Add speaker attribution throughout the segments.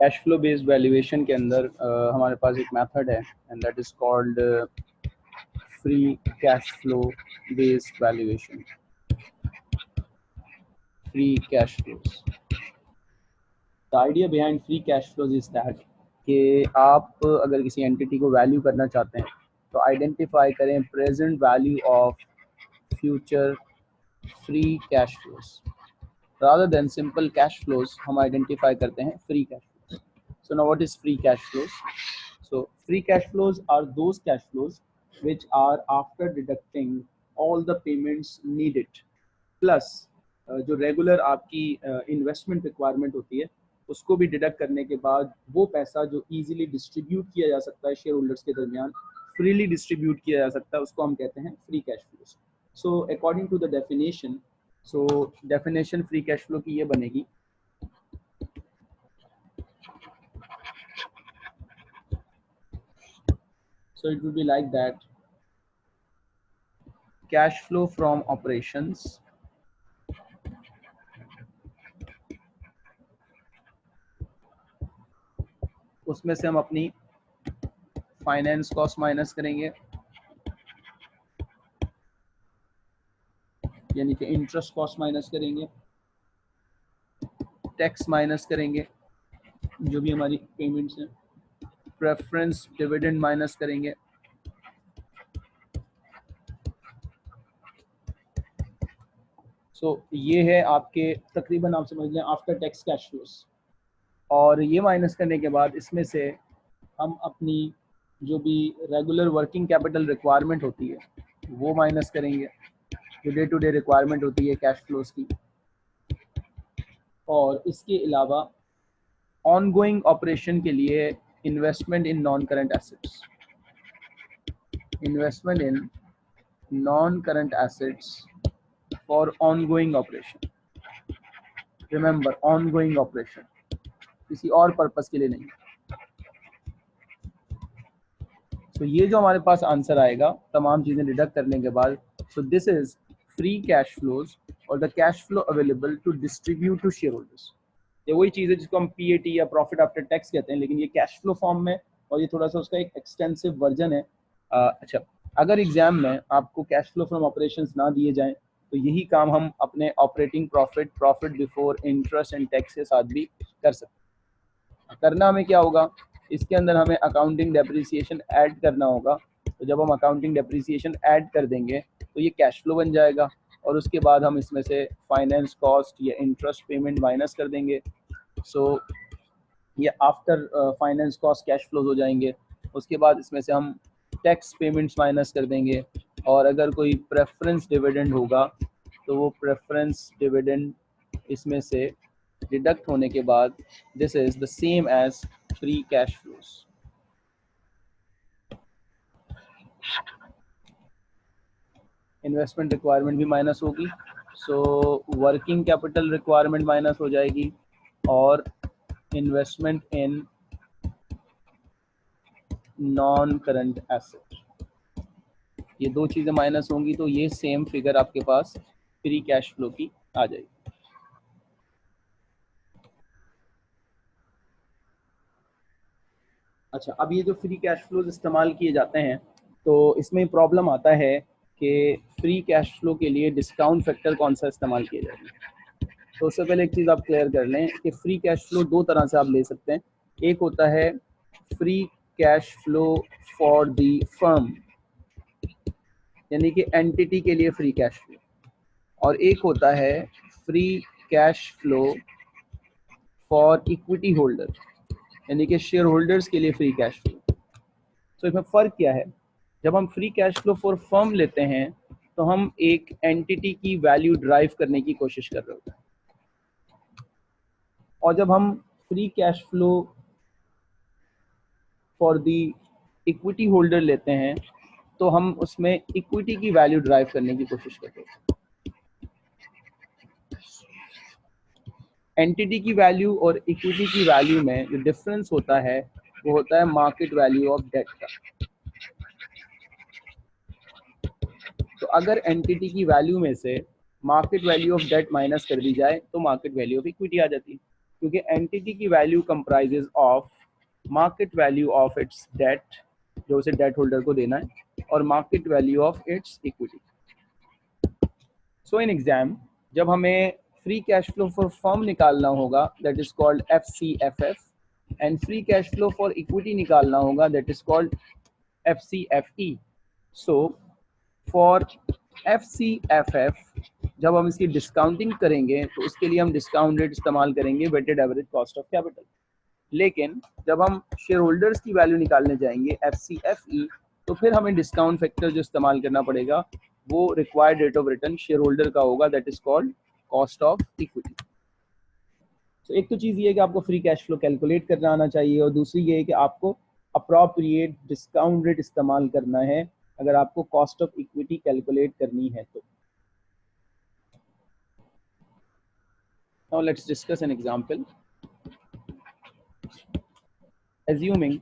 Speaker 1: Cash flow based valuation के अंदर हमारे पास एक मेथड है and that is called free cash flow based valuation. Free cash flows. The idea behind free cash flows is that कि आप अगर किसी एंटिटी को वैल्यू करना चाहते हैं तो आइडेंटिफाई करें present value of future free cash flows. rather than simple cash flows हम identify करते हैं free cash flows. So now what is free cash flows? So free cash flows are those cash flows which are after deducting all the payments needed plus जो regular आपकी investment requirement होती है उसको भी deduct करने के बाद वो पैसा जो इजीली डिस्ट्रीब्यूट किया जा सकता है शेयर होल्डर्स के दरमियान, फ्रीली डिस्ट्रीब्यूट किया जा सकता है, उसको हम कहते हैं free cash flows. So according to the definition, so definition free cash flow की ये बनेगी. So it would be like that: cash flow from operations उसमें से हम अपनी फाइनेंस कॉस्ट माइनस करेंगे, यानी कि इंटरेस्ट कॉस्ट माइनस करेंगे, टैक्स माइनस करेंगे जो भी हमारी पेमेंट्स हैं, प्रेफरेंस डिविडेंड माइनस करेंगे, सो ये है आपके तकरीबन आप समझ लें आफ्टर टैक्स कैश फ्लोज. और ये माइनस करने के बाद इसमें से हम अपनी जो भी रेगुलर वर्किंग कैपिटल रिक्वायरमेंट होती है वो माइनस करेंगे, जो डे टू डे रिक्वायरमेंट होती है कैश फ्लोज की. और इसके अलावा ऑनगोइंग ऑपरेशन के लिए investment in non current assets, investment in non current assets for ongoing operation. Remember, ongoing operation, किसी और पर्पस के लिए नहीं. तो ये जो हमारे पास आंसर आएगा तमाम चीज़ें डिडक्ट करने के बाद, so this is free cash flows और the cash flow available to distribute to shareholders. ये वही चीज़ है जिसको हम पीएटी या प्रॉफिट आफ्टर टैक्स कहते हैं, लेकिन ये कैश फ्लो फॉर्म में और ये थोड़ा सा उसका एक एक्सटेंसिव वर्जन है. अच्छा, अगर एग्जाम में आपको कैश फ्लो फ्रॉम ऑपरेशंस ना दिए जाएं तो यही काम हम अपने operating profit, profit before interest and tax के साथ भी कर सकते हैं. करना हमें क्या होगा, इसके अंदर हमें अकाउंटिंग डेप्रिसिएशन ऐड करना होगा. तो जब हम अकाउंटिंग डेप्रिसिएशन ऐड कर देंगे तो ये कैश फ्लो बन जाएगा और उसके बाद हम इसमें से फाइनेंस कॉस्ट या इंटरेस्ट पेमेंट माइनस कर देंगे. सो ये after finance cost cash flows हो जाएंगे. उसके बाद इसमें से हम टैक्स पेमेंट्स माइनस कर देंगे और अगर कोई प्रेफरेंस डिविडेंड होगा तो वो प्रेफरेंस डिविडेंड इसमें से डिडक्ट होने के बाद this is the same as free cash flows. Investment requirement भी माइनस होगी, so working capital requirement minus हो जाएगी और investment in non current asset, ये दो चीज़ें माइनस होंगी तो ये सेम फिगर आपके पास फ्री कैश फ्लो की आ जाएगी. अच्छा, अब ये जो फ्री कैश फ्लोज इस्तेमाल किए जाते हैं तो इसमें प्रॉब्लम आता है कि फ्री कैश फ्लो के लिए डिस्काउंट फैक्टर कौन सा इस्तेमाल किया जाएगा. तो उससे पहले एक चीज़ आप क्लियर कर लें कि फ्री कैश फ्लो दो तरह से आप ले सकते हैं. एक होता है free cash flow for the firm, यानी कि एंटिटी के लिए फ्री कैश फ्लो, और एक होता है free cash flow for equity holder, यानी कि शेयर होल्डर्स के लिए फ्री कैश फ्लो. तो इसमें फ़र्क क्या है, जब हम free cash flow for firm लेते हैं तो हम एक एंटिटी की वैल्यू ड्राइव करने की कोशिश कर रहे होते हैं, और जब हम free cash flow for the equity holder लेते हैं तो हम उसमें इक्विटी की वैल्यू ड्राइव करने की कोशिश करते हैं. एंटिटी की वैल्यू और इक्विटी की वैल्यू में जो डिफरेंस होता है वो होता है मार्केट वैल्यू ऑफ डेट का. तो अगर एंटिटी की वैल्यू में से market value of debt minus कर दी जाए तो मार्केट वैल्यू ऑफ इक्विटी आ जाती है. क्योंकि एंटिटी की value comprises of market value of its debt, जो उसे डेट होल्डर को देना है, और market value of its equity. So in exam जब हमें free cash flow for firm निकालना होगा, that is called FCFF, and free cash flow for equity निकालना होगा, that is called FCFE। So for FCFF जब हम इसकी डिस्काउंटिंग करेंगे तो उसके लिए हम डिस्काउंट रेट इस्तेमाल करेंगे weighted average cost of capital. लेकिन जब हम शेयर होल्डर्स की वैल्यू निकालने जाएंगे FCFE, तो फिर हमें डिस्काउंट फैक्टर जो इस्तेमाल करना पड़ेगा वो required rate of return share holder का होगा, that is called cost of equity. तो एक तो चीज़ ये है कि आपको फ्री कैश फ्लो कैलकुलेट करना आना चाहिए, और दूसरी ये है कि आपको अप्रोप्रिएट डिस्काउंट रेट इस्तेमाल करना है अगर आपको कॉस्ट ऑफ इक्विटी कैलकुलेट करनी है तो। Now let's discuss an example. Assuming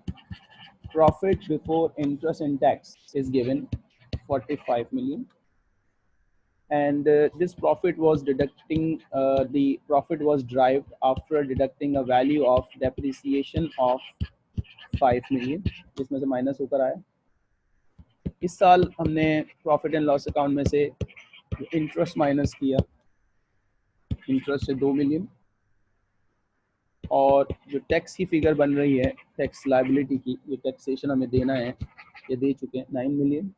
Speaker 1: profit before interest and tax is given 45 million, and this profit was the profit was derived after deducting a value of depreciation of 5 million, जिसमें से minus होकर आया। इस साल हमने profit and loss account में से interest minus किया, इंटरेस्ट से 2 मिलियन, और जो टैक्स की फिगर बन रही है, टैक्स लायबिलिटी की जो टैक्सेशन हमें देना है, ये दे चुके हैं 9 मिलियन।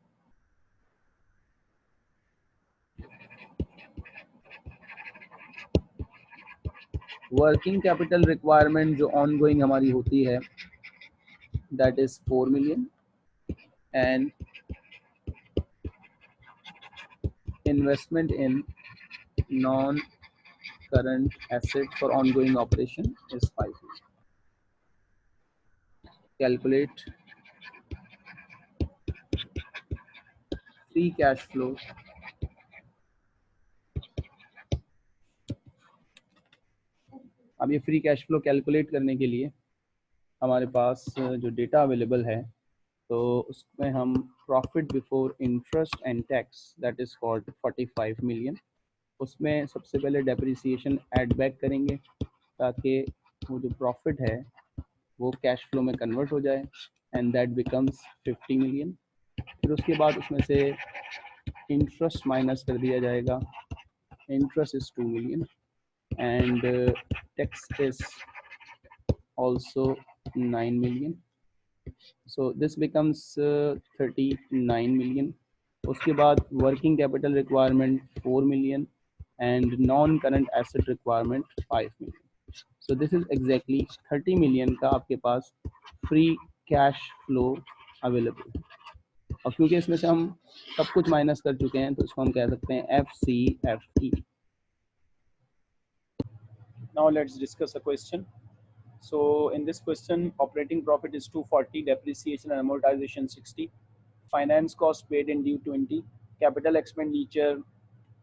Speaker 1: वर्किंग कैपिटल रिक्वायरमेंट जो ऑन गोइंग हमारी होती है, that is 4 million, and investment in non current asset for ongoing operation is 5 million. Calculate free cash flow अब ये फ्री कैश फ्लो कैलकुलेट करने के लिए हमारे पास जो डेटा अवेलेबल है, तो उसमें हम profit before interest and tax, that is called 45 million, उसमें सबसे पहले डेप्रिसिएशन ऐड बैक करेंगे ताकि वो जो प्रॉफिट है वो कैश फ्लो में कन्वर्ट हो जाए, एंड दैट बिकम्स 50 मिलियन। फिर उसके बाद उसमें से इंटरेस्ट माइनस कर दिया जाएगा, interest is 2 million, and tax is also 9 million, so this becomes 39 million। उसके बाद working capital requirement 4 million and non current asset requirement 5 million. So this is exactly 30 million का आपके पास फ्री कैश फ्लो अवेलेबल है। और क्योंकि इसमें से हम सब कुछ माइनस कर चुके हैं, तो इसको हम कह सकते हैं FCFE। Now let's discuss a question. So in this question, operating profit is 240, depreciation and amortization 60, finance cost paid and due 20, capital expenditure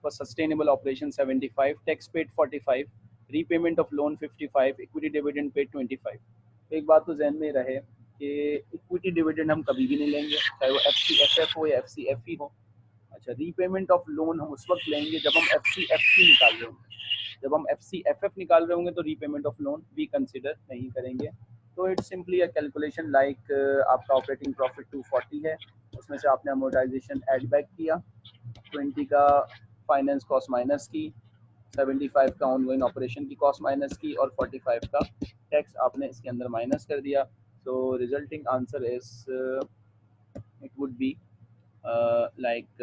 Speaker 1: for sustainable operation 75, tax paid 45, repayment of loan 55, equity dividend paid 25। तो एक बात तो जहन में रहे कि equity dividend हम कभी भी नहीं लेंगे, चाहे वो FCFF हो या FCFE हो। अच्छा, रीपेमेंट ऑफ लोन हम उस वक्त लेंगे जब हम FCFE निकाल रहे होंगे। जब हम FCFF निकाल रहे होंगे तो रीपेमेंट ऑफ लोन भी कंसिडर नहीं करेंगे। तो it's simply a calculation like आपका ऑपरेटिंग प्रॉफिट 240 है, उसमें से आपने अमोर्टाइजेशन ऐड बैक किया, 20 का फाइनेंस कॉस्ट माइनस की, 75 का ऑनगोइंग ऑपरेशन की कॉस्ट माइनस की, और 45 का टैक्स आपने इसके अंदर माइनस कर दिया। So resulting answer is it would be like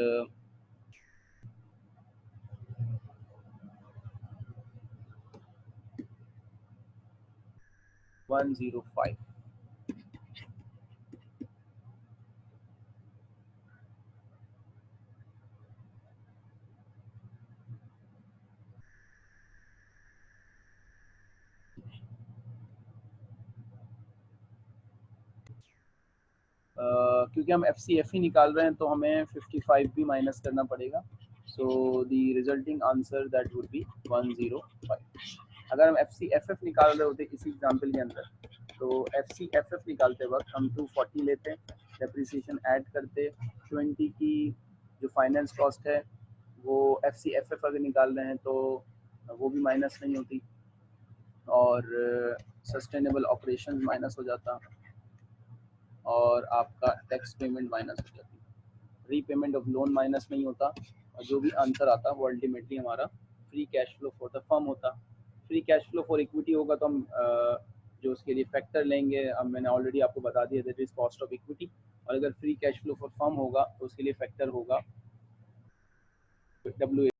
Speaker 1: 105। क्योंकि हम FCFE निकाल रहे हैं तो हमें 55 भी माइनस करना पड़ेगा। So the resulting answer that would be 105। अगर हम FCFF निकाल रहे होते इसी एग्जांपल के अंदर, तो FCFF निकालते वक्त हम 240 लेते, डेप्रिसिएशन ऐड करते, 20 की जो फाइनेंस कॉस्ट है वो FCFF अगर निकाल रहे हैं तो वो भी माइनस नहीं होती, और सस्टेनेबल ऑपरेशन माइनस हो जाता और आपका टैक्स पेमेंट माइनस हो जाती, रीपेमेंट ऑफ लोन माइनस नहीं होता और जो भी आंसर आता वो अल्टीमेटली हमारा free cash flow for the firm होता। Free cash flow for equity होगा तो हम जो उसके लिए फैक्टर लेंगे, अब मैंने ऑलरेडी आपको बता दिया that is cost of equity. और अगर free cash flow for firm होगा तो उसके लिए फैक्टर होगा W